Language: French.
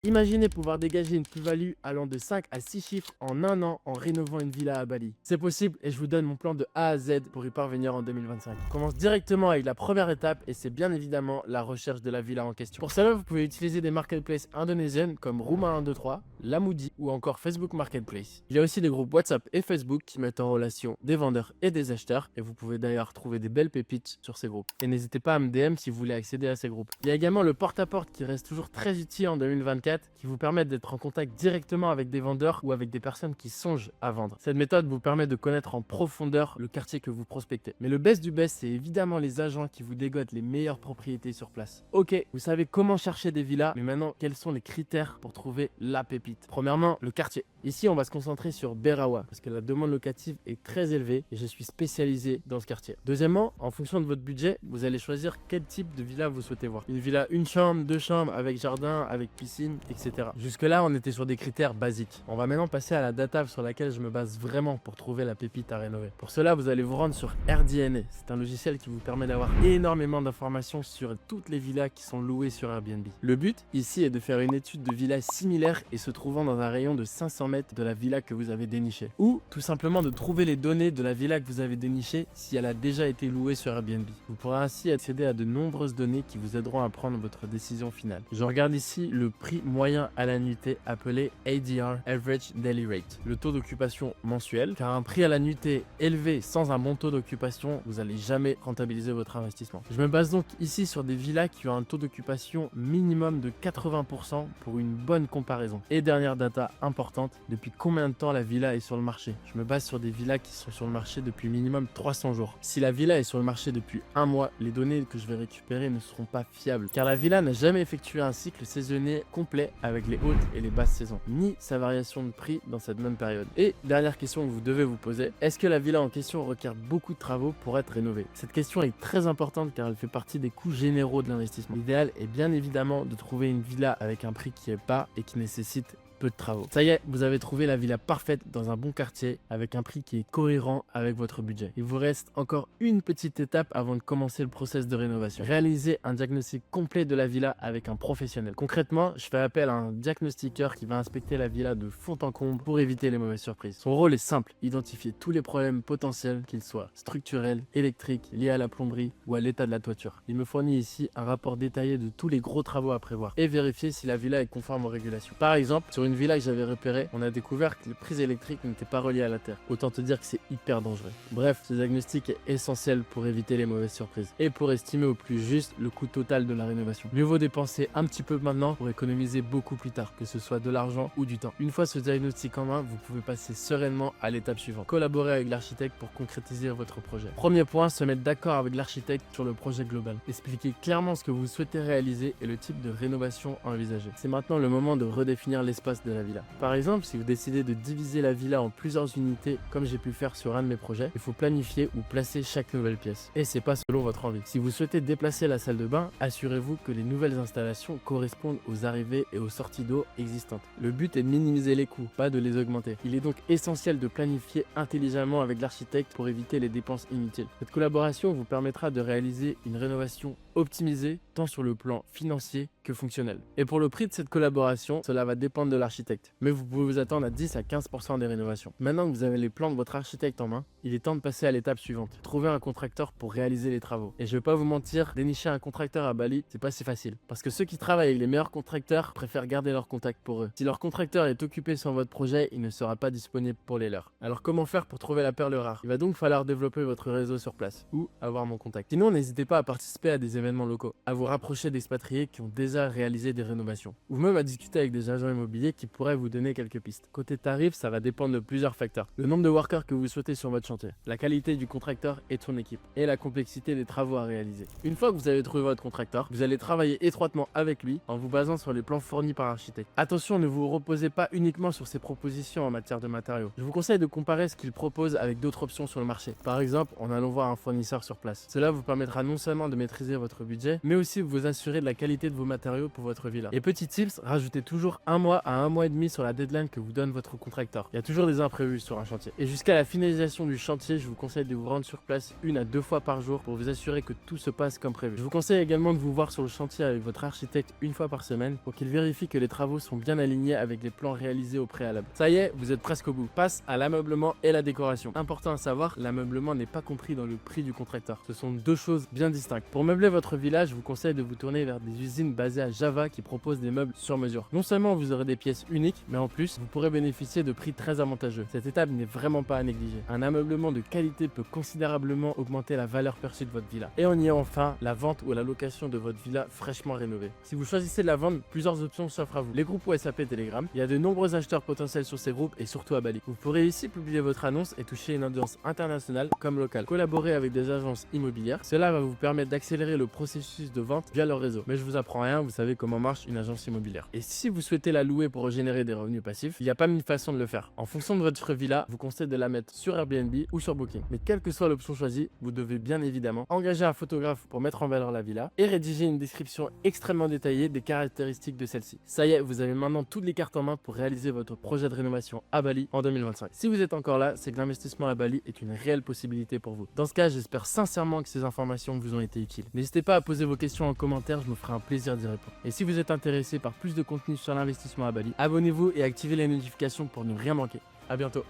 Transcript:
Imaginez pouvoir dégager une plus-value allant de 5 à 6 chiffres en un an en rénovant une villa à Bali. C'est possible et je vous donne mon plan de A à Z pour y parvenir en 2025. On commence directement avec la première étape et c'est bien évidemment la recherche de la villa en question. Pour cela, vous pouvez utiliser des marketplaces indonésiennes comme Rumah123, Lamudi ou encore Facebook Marketplace. Il y a aussi des groupes WhatsApp et Facebook qui mettent en relation des vendeurs et des acheteurs et vous pouvez d'ailleurs trouver des belles pépites sur ces groupes. Et n'hésitez pas à me DM si vous voulez accéder à ces groupes. Il y a également le porte-à-porte qui reste toujours très utile en 2024 qui vous permettent d'être en contact directement avec des vendeurs ou avec des personnes qui songent à vendre. Cette méthode vous permet de connaître en profondeur le quartier que vous prospectez. Mais le best du best, c'est évidemment les agents qui vous dégotent les meilleures propriétés sur place. Ok, vous savez comment chercher des villas, mais maintenant, quels sont les critères pour trouver la pépite? Premièrement, le quartier. Ici, on va se concentrer sur Berawa parce que la demande locative est très élevée et je suis spécialisé dans ce quartier. Deuxièmement, en fonction de votre budget, vous allez choisir quel type de villa vous souhaitez voir. Une villa une chambre, deux chambres, avec jardin, avec piscine, etc. Jusque-là, on était sur des critères basiques. On va maintenant passer à la data sur laquelle je me base vraiment pour trouver la pépite à rénover. Pour cela, vous allez vous rendre sur AirDNA. C'est un logiciel qui vous permet d'avoir énormément d'informations sur toutes les villas qui sont louées sur Airbnb. Le but ici est de faire une étude de villas similaires et se trouvant dans un rayon de 500 mètres de la villa que vous avez dénichée. Ou tout simplement de trouver les données de la villa que vous avez dénichée si elle a déjà été louée sur Airbnb. Vous pourrez ainsi accéder à de nombreuses données qui vous aideront à prendre votre décision finale. Je regarde ici le prix moyen à la nuitée appelé ADR, Average Daily Rate, le taux d'occupation mensuel, car un prix à la nuitée élevé sans un bon taux d'occupation, vous n'allez jamais rentabiliser votre investissement. Je me base donc ici sur des villas qui ont un taux d'occupation minimum de 80% pour une bonne comparaison. Et dernière data importante, depuis combien de temps la villa est sur le marché? Je me base sur des villas qui sont sur le marché depuis minimum 300 jours. Si la villa est sur le marché depuis un mois, les données que je vais récupérer ne seront pas fiables, car la villa n'a jamais effectué un cycle saisonnier complet avec les hautes et les basses saisons, ni sa variation de prix dans cette même période. Et dernière question que vous devez vous poser, est-ce que la villa en question requiert beaucoup de travaux pour être rénovée? Cette question est très importante car elle fait partie des coûts généraux de l'investissement. L'idéal est bien évidemment de trouver une villa avec un prix qui est bas et qui nécessite peu de travaux. Ça y est, vous avez trouvé la villa parfaite dans un bon quartier avec un prix qui est cohérent avec votre budget. Il vous reste encore une petite étape avant de commencer le process de rénovation. Réalisez un diagnostic complet de la villa avec un professionnel. Concrètement, je fais appel à un diagnostiqueur qui va inspecter la villa de fond en comble pour éviter les mauvaises surprises. Son rôle est simple, identifier tous les problèmes potentiels, qu'ils soient structurels, électriques, liés à la plomberie ou à l'état de la toiture. Il me fournit ici un rapport détaillé de tous les gros travaux à prévoir et vérifier si la villa est conforme aux régulations. Par exemple, sur une villa que j'avais repérée, on a découvert que les prises électriques n'étaient pas reliées à la terre. Autant te dire que c'est hyper dangereux. Bref, ce diagnostic est essentiel pour éviter les mauvaises surprises et pour estimer au plus juste le coût total de la rénovation. Mieux vaut dépenser un petit peu maintenant pour économiser beaucoup plus tard, que ce soit de l'argent ou du temps. Une fois ce diagnostic en main, vous pouvez passer sereinement à l'étape suivante. Collaborer avec l'architecte pour concrétiser votre projet. Premier point, se mettre d'accord avec l'architecte sur le projet global. Expliquez clairement ce que vous souhaitez réaliser et le type de rénovation envisagée. C'est maintenant le moment de redéfinir l'espace de la villa. Par exemple, si vous décidez de diviser la villa en plusieurs unités, comme j'ai pu faire sur un de mes projets, il faut planifier où placer chaque nouvelle pièce. Et c'est pas selon votre envie. Si vous souhaitez déplacer la salle de bain, assurez-vous que les nouvelles installations correspondent aux arrivées et aux sorties d'eau existantes. Le but est de minimiser les coûts, pas de les augmenter. Il est donc essentiel de planifier intelligemment avec l'architecte pour éviter les dépenses inutiles. Cette collaboration vous permettra de réaliser une rénovation optimisée tant sur le plan financier que fonctionnel. Et pour le prix de cette collaboration, cela va dépendre de l'architecte. Mais vous pouvez vous attendre à 10 à 15% des rénovations. Maintenant que vous avez les plans de votre architecte en main, il est temps de passer à l'étape suivante. Trouver un contracteur pour réaliser les travaux. Et je vais pas vous mentir, dénicher un contracteur à Bali, c'est pas si facile. Parce que ceux qui travaillent avec les meilleurs contracteurs préfèrent garder leur contact pour eux. Si leur contracteur est occupé sur votre projet, il ne sera pas disponible pour les leurs. Alors comment faire pour trouver la perle rare? Il va donc falloir développer votre réseau sur place ou avoir mon contact. Sinon, n'hésitez pas à participer à des événements locaux, à vous rapprocher d'expatriés qui ont déjà réalisé des rénovations, ou même à discuter avec des agents immobiliers qui pourraient vous donner quelques pistes. Côté tarif, ça va dépendre de plusieurs facteurs. Le nombre de workers que vous souhaitez sur votre chantier, la qualité du contracteur et de son équipe, et la complexité des travaux à réaliser. Une fois que vous avez trouvé votre contracteur, vous allez travailler étroitement avec lui en vous basant sur les plans fournis par l'architecte. Attention, ne vous reposez pas uniquement sur ses propositions en matière de matériaux. Je vous conseille de comparer ce qu'il propose avec d'autres options sur le marché. Par exemple, en allant voir un fournisseur sur place. Cela vous permettra non seulement de maîtriser votre votre budget, mais aussi vous assurer de la qualité de vos matériaux pour votre villa. Et petit tips, rajoutez toujours 1 mois à 1 mois et demi sur la deadline que vous donne votre contracteur. Il y a toujours des imprévus sur un chantier. Et jusqu'à la finalisation du chantier, je vous conseille de vous rendre sur place 1 à 2 fois par jour pour vous assurer que tout se passe comme prévu. Je vous conseille également de vous voir sur le chantier avec votre architecte 1 fois par semaine pour qu'il vérifie que les travaux sont bien alignés avec les plans réalisés au préalable. Ça y est, vous êtes presque au bout. Passe à l'ameublement et la décoration. Important à savoir, l'ameublement n'est pas compris dans le prix du contracteur. Ce sont deux choses bien distinctes. Pour meubler votre villa, je vous conseille de vous tourner vers des usines basées à Java qui proposent des meubles sur mesure. Non seulement vous aurez des pièces uniques, mais en plus, vous pourrez bénéficier de prix très avantageux. Cette étape n'est vraiment pas à négliger. Un ameublement de qualité peut considérablement augmenter la valeur perçue de votre villa. Et on y est enfin, la vente ou la location de votre villa fraîchement rénovée. Si vous choisissez de la vendre, plusieurs options s'offrent à vous. Les groupes WhatsApp et Telegram, il y a de nombreux acheteurs potentiels sur ces groupes et surtout à Bali. Vous pourrez ici publier votre annonce et toucher une audience internationale comme locale. Collaborer avec des agences immobilières, cela va vous permettre d'accélérer le processus de vente via leur réseau. Mais je vous apprends rien, vous savez comment marche une agence immobilière. Et si vous souhaitez la louer pour générer des revenus passifs, il n'y a pas mille façons de le faire. En fonction de votre villa, vous conseille de la mettre sur Airbnb ou sur Booking. Mais quelle que soit l'option choisie, vous devez bien évidemment engager un photographe pour mettre en valeur la villa et rédiger une description extrêmement détaillée des caractéristiques de celle-ci. Ça y est, vous avez maintenant toutes les cartes en main pour réaliser votre projet de rénovation à Bali en 2025. Si vous êtes encore là, c'est que l'investissement à Bali est une réelle possibilité pour vous. Dans ce cas, j'espère sincèrement que ces informations vous ont été utiles. N'hésitez pas à poser vos questions en commentaire, je me ferai un plaisir d'y répondre. Et si vous êtes intéressé par plus de contenu sur l'investissement à Bali, abonnez-vous et activez les notifications pour ne rien manquer. À bientôt.